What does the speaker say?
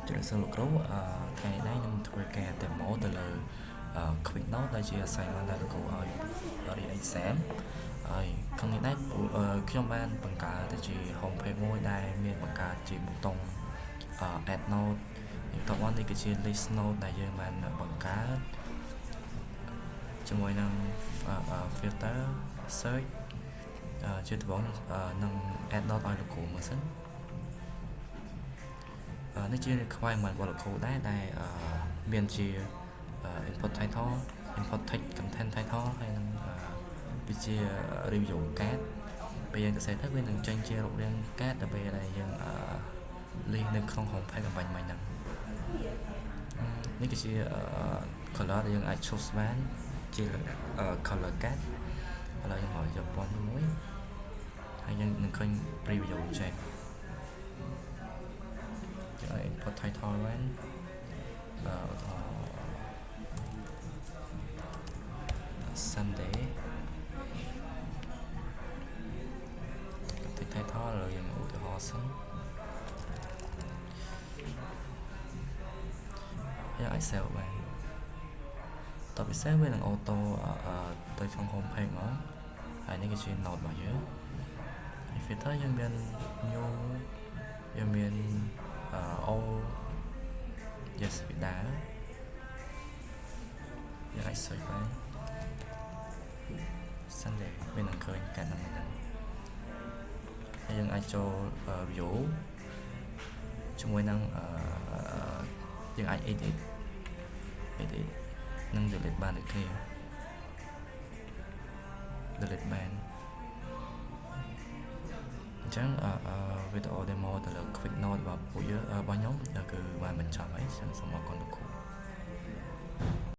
Cho nênលោកគ្រូថ្ងៃនេះខ្ញុំធ្វើការ demo ទៅលើ Quick Note ដែលជា assignment ដែលលោកគ្រូឲ្យរៀន exam ហើយក្នុងនេះខ្ញុំបានបង្កើតទៅជា home page មួយដែលមានបង្កើតជាប៊ូតុង add note បន្ទាប់មកនេះគឺជា list note ដែលយើងបានបង្កើតជាមួយនឹង filter search ជាដំបូងនឹង add note ឲ្យលោកគ្រូមើលសិននេះជា requirement របស់លោកគ្រូដែរដែលមានជា input title input text content title ហើយនឹងវាជា review card ពេលយើងទៅសេទៅវានឹងចេញជារូបរាង card ដើម្បីដែលយើងlink នៅក្នុង home page របស់មិញហ្នឹងនេះគឺជា color ដែលយើងអាច choose បានជា color card ឥឡូវខ្ញុំយកពណ៌មួយហើយយើងនឹងឃើញ preview ចេញយើង input title វិញSunday title ឥឡូវយើងឧទាហរណ៍សិនយើងអាច save បានតទៅ save វានឹង auto ទៅក្នុង home page មកហើយនេះគឺជា note របស់យើងហើយ filter យើងមាន new យើងមាន all yes វាដែរយើងអាច search បាន Sunday វានឹងឃើញកាត់ហ្នឹងហើយយើងអាចចូល view ជាមួយនឹងយើងអាច edit និង delete បានដូចគ្នា delete បានអញ្ចឹងវីដេអូ demo ទៅលើ Quick Note របស់ពួកយើងរបស់ខ្ញុំគឺបានបញ្ចប់ហើយសូមអរគុណលោកគ្រូ